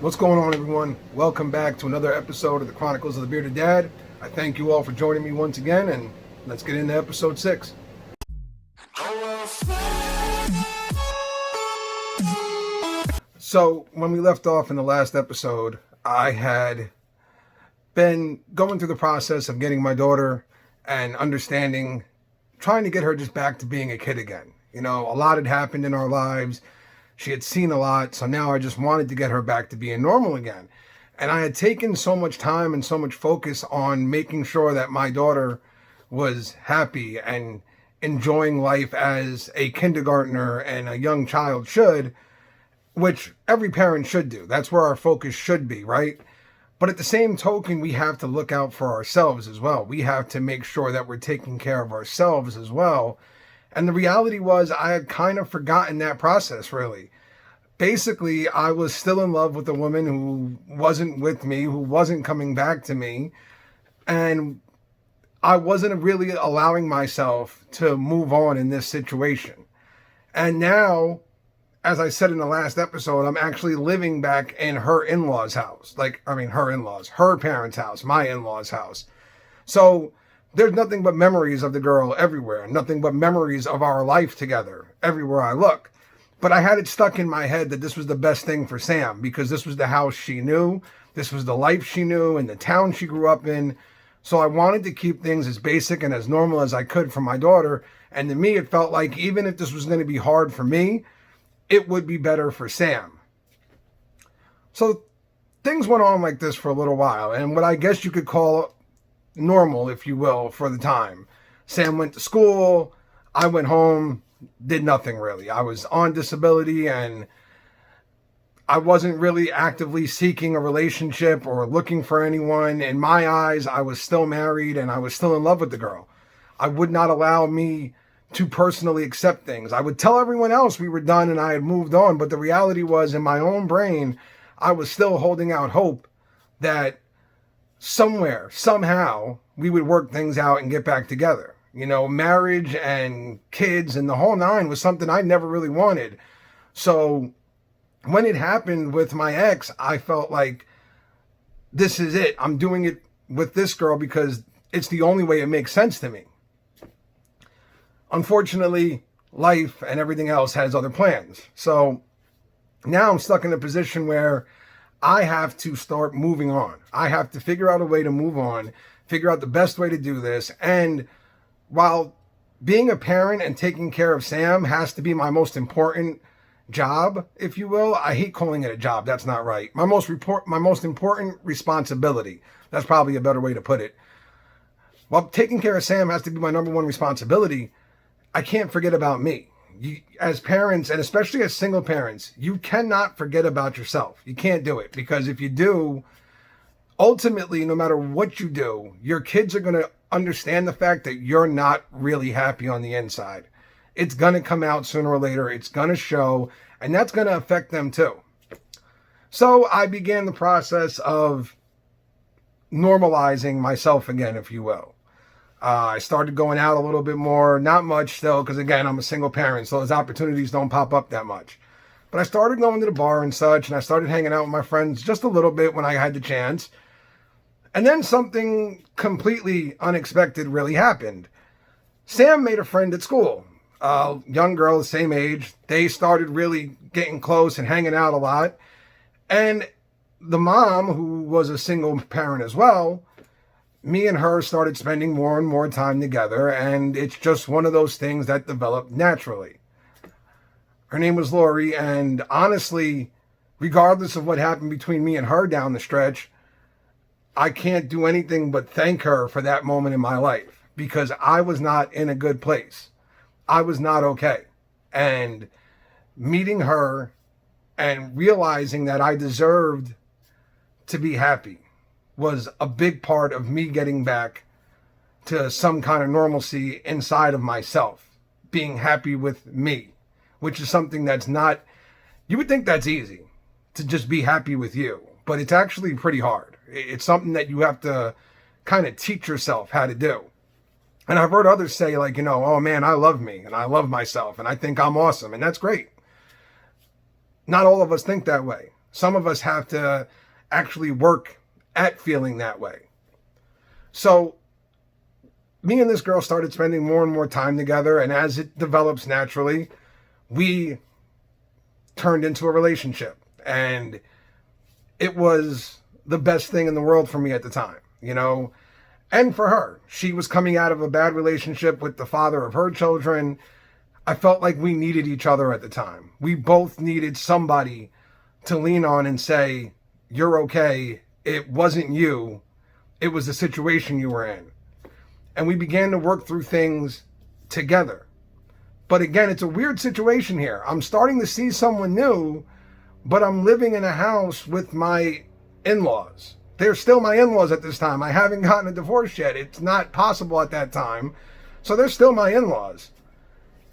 What's going on, everyone? Welcome back to another episode of the Chronicles of the Bearded Dad. I thank you all for joining me once again, and let's get into episode 6. So, when we left off in the last episode, I had been going through the process of getting my daughter and understanding, trying to get her just back to being a kid again. You know, a lot had happened in our lives. She had seen a lot, so now I just wanted to get her back to being normal again. And I had taken so much time and so much focus on making sure that my daughter was happy and enjoying life as a kindergartner and a young child should, which every parent should do. That's where our focus should be, right? But at the same token, we have to look out for ourselves as well. We have to make sure that we're taking care of ourselves as well. And the reality was I had kind of forgotten that process, really. Basically, I was still in love with a woman who wasn't with me, who wasn't coming back to me. And I wasn't really allowing myself to move on in this situation. And now, as I said in the last episode, I'm actually living back in her in-laws' house. Her parents' house, my in-laws' house. So there's nothing but memories of the girl everywhere. Nothing but memories of our life together everywhere I look. But I had it stuck in my head that this was the best thing for Sam because this was the house she knew. This was the life she knew and the town she grew up in. So I wanted to keep things as basic and as normal as I could for my daughter. And to me, it felt like even if this was going to be hard for me, it would be better for Sam. So things went on like this for a little while. And what I guess you could call normal, if you will, for the time. Sam went to school. I went home, did nothing really. I was on disability and I wasn't really actively seeking a relationship or looking for anyone. In my eyes, I was still married and I was still in love with the girl. I would not allow me to personally accept things. I would tell everyone else we were done and I had moved on, but the reality was in my own brain, I was still holding out hope that somewhere, somehow, we would work things out and get back together. You know, marriage and kids and the whole nine was something I never really wanted. So when it happened with my ex, I felt like this is it. I'm doing it with this girl because it's the only way it makes sense to me. Unfortunately, life and everything else has other plans. So now I'm stuck in a position where I have to start moving on. I have to figure out a way to move on, figure out the best way to do this. And while being a parent and taking care of Sam has to be my most important job, if you will, I hate calling it a job. That's not right. My most important responsibility. That's probably a better way to put it. While taking care of Sam has to be my number one responsibility, I can't forget about me. As parents, and especially as single parents, you cannot forget about yourself. You can't do it because if you do, ultimately, no matter what you do, your kids are going to understand the fact that you're not really happy on the inside. It's going to come out sooner or later. It's going to show, and that's going to affect them too. So I began the process of normalizing myself again, if you will. I started going out a little bit more, not much still, because again, I'm a single parent, so those opportunities don't pop up that much. But I started going to the bar and such, and I started hanging out with my friends just a little bit when I had the chance. And then something completely unexpected really happened. Sam made a friend at school, a young girl the same age. They started really getting close and hanging out a lot. And the mom, who was a single parent as well, me and her started spending more and more time together, and it's just one of those things that developed naturally. Her name was Lori, and honestly, regardless of what happened between me and her down the stretch, I can't do anything but thank her for that moment in my life because I was not in a good place. I was not okay. And meeting her and realizing that I deserved to be happy was a big part of me getting back to some kind of normalcy inside of myself, being happy with me, which is something that's not, you would think that's easy to just be happy with you, but it's actually pretty hard. It's something that you have to kind of teach yourself how to do. And I've heard others say like, oh man, I love me and I love myself and I think I'm awesome. And that's great. Not all of us think that way. Some of us have to actually work at feeling that way. So me and this girl started spending more and more time together, and as it develops naturally, we turned into a relationship, and it was the best thing in the world for me at the time, and for her. She was coming out of a bad relationship with the father of her children. I felt like we needed each other at the time. We both needed somebody to lean on and say, you're okay. It wasn't you. It was the situation you were in. And we began to work through things together. But again, it's a weird situation here. I'm starting to see someone new, but I'm living in a house with my in-laws. They're still my in-laws at this time. I haven't gotten a divorce yet. It's not possible at that time. So they're still my in-laws.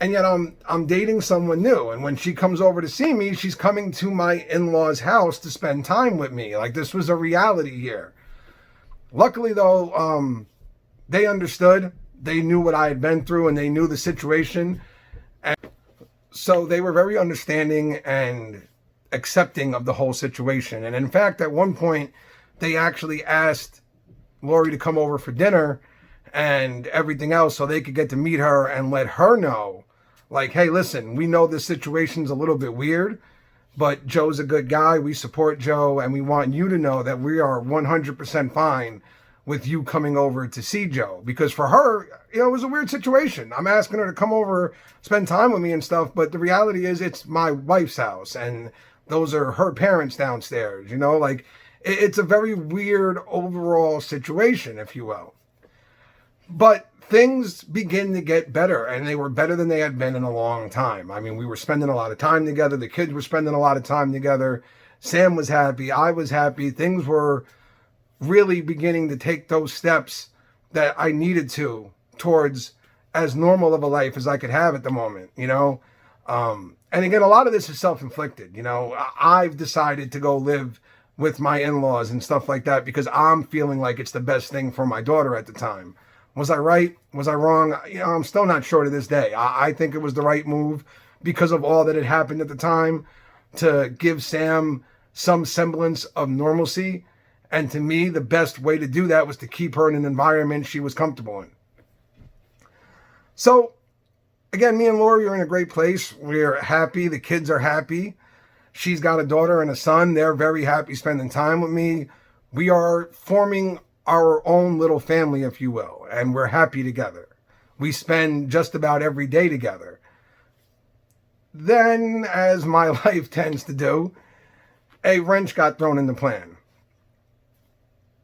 And yet I'm dating someone new. And when she comes over to see me, she's coming to my in-laws' house to spend time with me. Like, this was a reality here. Luckily, though, they understood. They knew what I had been through, and they knew the situation. And so they were very understanding and accepting of the whole situation. And in fact, at one point, they actually asked Lori to come over for dinner and everything else so they could get to meet her and let her know, like, hey, listen, we know this situation's a little bit weird, but Joe's a good guy. We support Joe, and we want you to know that we are 100% fine with you coming over to see Joe. Because for her, it was a weird situation. I'm asking her to come over, spend time with me and stuff, but the reality is it's my wife's house, and those are her parents downstairs, like, it's a very weird overall situation, if you will. But things begin to get better, and they were better than they had been in a long time. I mean, we were spending a lot of time together. The kids were spending a lot of time together. Sam was happy. I was happy. Things were really beginning to take those steps that I needed to towards as normal of a life as I could have at the moment, And again, a lot of this is self-inflicted. I've decided to go live with my in-laws and stuff like that because I'm feeling like it's the best thing for my daughter at the time. Was I right? Was I wrong? I'm still not sure to this day. I think it was the right move because of all that had happened at the time to give Sam some semblance of normalcy. And to me, the best way to do that was to keep her in an environment she was comfortable in. So, again, me and Lori are in a great place. We're happy. The kids are happy. She's got a daughter and a son. They're very happy spending time with me. We are forming our own little family, if you will, and we're happy together. We spend just about every day together. Then, as my life tends to do, a wrench got thrown in the plan.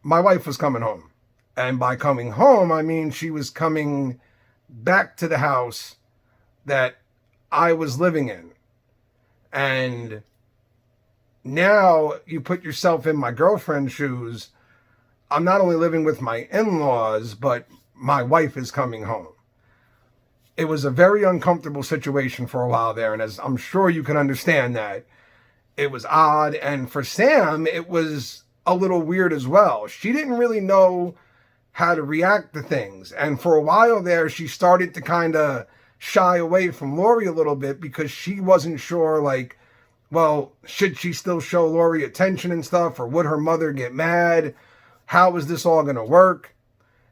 My wife was coming home. And by coming home, I mean she was coming back to the house that I was living in. And now you put yourself in my girlfriend's shoes. I'm not only living with my in-laws, but my wife is coming home. It was a very uncomfortable situation for a while there. And as I'm sure you can understand that, it was odd. And for Sam, it was a little weird as well. She didn't really know how to react to things. And for a while there, she started to kind of shy away from Lori a little bit because she wasn't sure, like, well, should she still show Lori attention and stuff? Or would her mother get mad? How is this all going to work?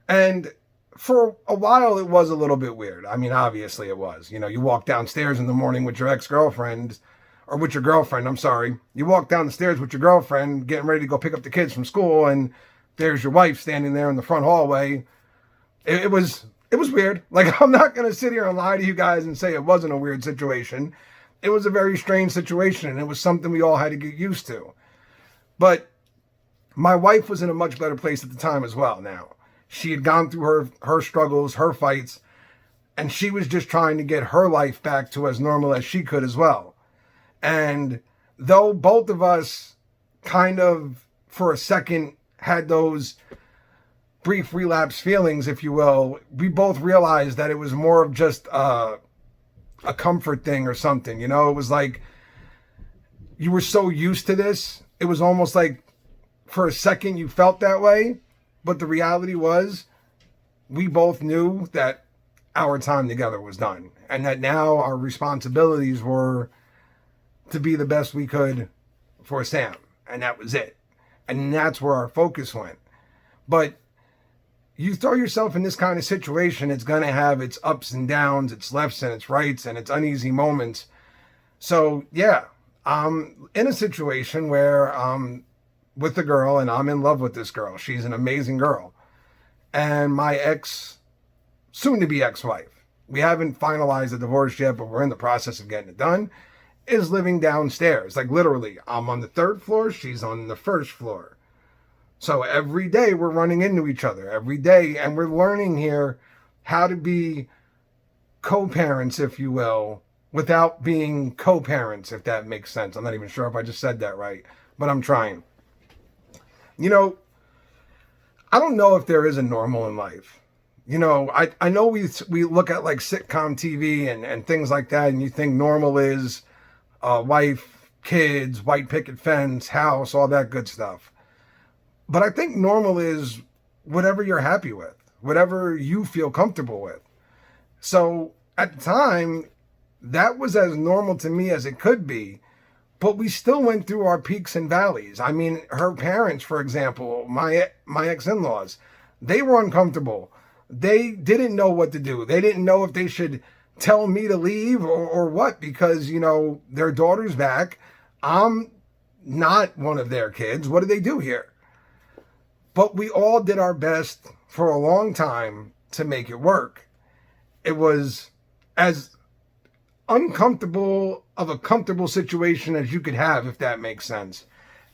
And for a while, it was a little bit weird. I mean, obviously it was. You walk downstairs in the morning with your ex-girlfriend, or with your girlfriend, I'm sorry. You walk down the stairs with your girlfriend, getting ready to go pick up the kids from school, and there's your wife standing there in the front hallway. It was weird. Like, I'm not going to sit here and lie to you guys and say it wasn't a weird situation. It was a very strange situation, and it was something we all had to get used to. But my wife was in a much better place at the time as well now. She had gone through her struggles, her fights, and she was just trying to get her life back to as normal as she could as well. And though both of us kind of, for a second, had those brief relapse feelings, if you will, we both realized that it was more of just a comfort thing or something. It was like you were so used to this. It was almost like for a second you felt that way. But the reality was we both knew that our time together was done. And that now our responsibilities were to be the best we could for Sam, and that was it. And that's where our focus went. But you throw yourself in this kind of situation, it's going to have its ups and downs, its lefts and its rights, and its uneasy moments. So, yeah, I'm in a situation where I'm with a girl, and I'm in love with this girl. She's an amazing girl. And my soon-to-be ex-wife, we haven't finalized the divorce yet, but we're in the process of getting it done, is living downstairs. Like, literally, I'm on the 3rd floor, she's on the 1st floor. So every day we're running into each other, every day, and we're learning here how to be co-parents, if you will, without being co-parents, if that makes sense. I'm not even sure if I just said that right, but I'm trying. You know, I don't know if there is a normal in life. You know, I know we look at like sitcom TV and things like that, and you think normal is wife, kids, white picket fence, house, all that good stuff. But I think normal is whatever you're happy with, whatever you feel comfortable with. So at the time, that was as normal to me as it could be, but we still went through our peaks and valleys. I mean, her parents, for example, my ex-in-laws, they were uncomfortable. They didn't know what to do. They didn't know if they should tell me to leave or what, because, you know, their daughter's back. I'm not one of their kids. What do they do here? But we all did our best for a long time to make it work. It was as uncomfortable of a comfortable situation as you could have, if that makes sense.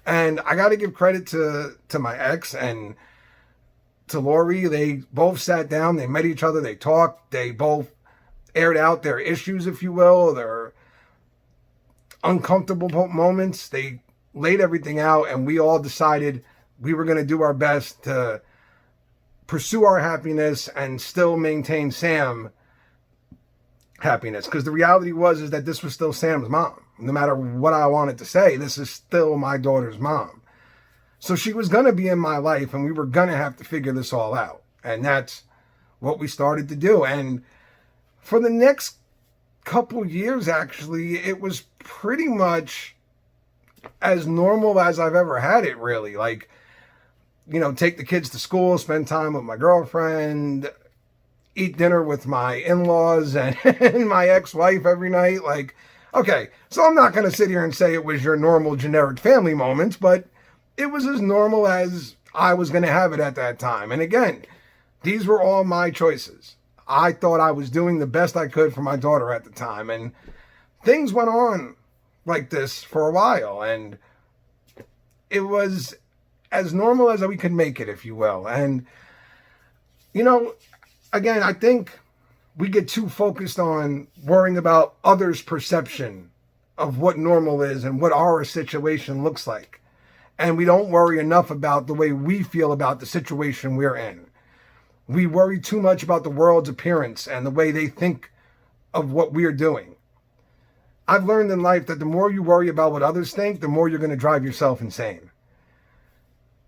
And I got to give credit to my ex and to Lori. They both sat down, they met each other, they talked, they both aired out their issues, if you will, their uncomfortable moments. They laid everything out, and we all decided we were going to do our best to pursue our happiness and still maintain Sam happiness. Because the reality is that this was still Sam's mom. No matter what I wanted to say, this is still my daughter's mom. So she was going to be in my life, and we were going to have to figure this all out. And that's what we started to do. And for the next couple years, actually, it was pretty much as normal as I've ever had it, really. Like, you know, take the kids to school, spend time with my girlfriend, eat dinner with my in-laws and, and my ex-wife every night. Like, okay, so I'm not going to sit here and say it was your normal generic family moments, but it was as normal as I was going to have it at that time. And again, these were all my choices. I thought I was doing the best I could for my daughter at the time. And things went on like this for a while. And it was as normal as we could make it, if you will. And, you know, again, I think we get too focused on worrying about others' perception of what normal is and what our situation looks like. And we don't worry enough about the way we feel about the situation we're in. We worry too much about the world's appearance and the way they think of what we're doing. I've learned in life that the more you worry about what others think, the more you're going to drive yourself insane.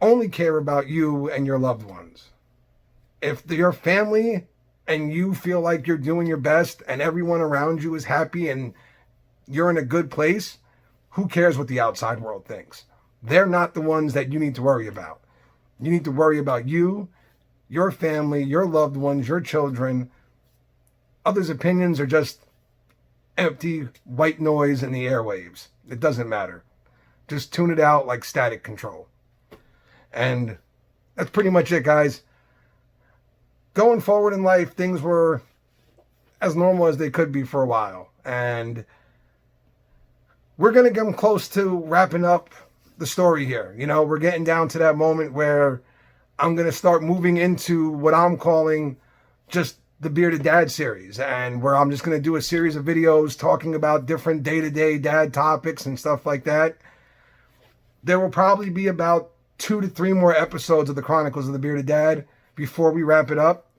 Only care about you and your loved ones. If your family and you feel like you're doing your best and everyone around you is happy and you're in a good place, who cares what the outside world thinks? They're not the ones that you need to worry about. You need to worry about you, your family, your loved ones, your children. Others' opinions are just empty white noise in the airwaves. It doesn't matter. Just tune it out like static control. And that's pretty much it, guys. Going forward in life, things were as normal as they could be for a while. And we're going to get close to wrapping up the story here. You know, we're getting down to that moment where I'm going to start moving into what I'm calling just the Bearded Dad series, and where I'm just going to do a series of videos talking about different day-to-day dad topics and stuff like that. There will probably be about 2 to 3 more episodes of the Chronicles of the Bearded Dad before we wrap it up.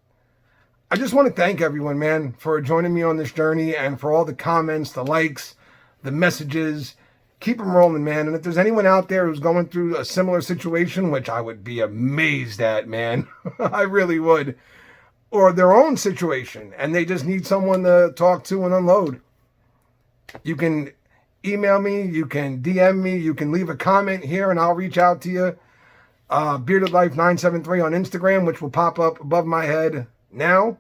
I just want to thank everyone, man, for joining me on this journey and for all the comments, the likes, the messages. Keep them rolling, man. And if there's anyone out there who's going through a similar situation, which I would be amazed at, man, I really would, or their own situation, and they just need someone to talk to and unload, you can email me, you can DM me, you can leave a comment here and I'll reach out to you. BeardedLife973 on Instagram, which will pop up above my head now,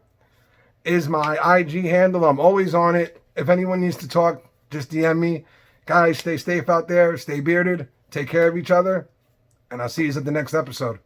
is my IG handle. I'm always on it. If anyone needs to talk, just DM me. Guys, stay safe out there. Stay bearded. Take care of each other. And I'll see you at the next episode.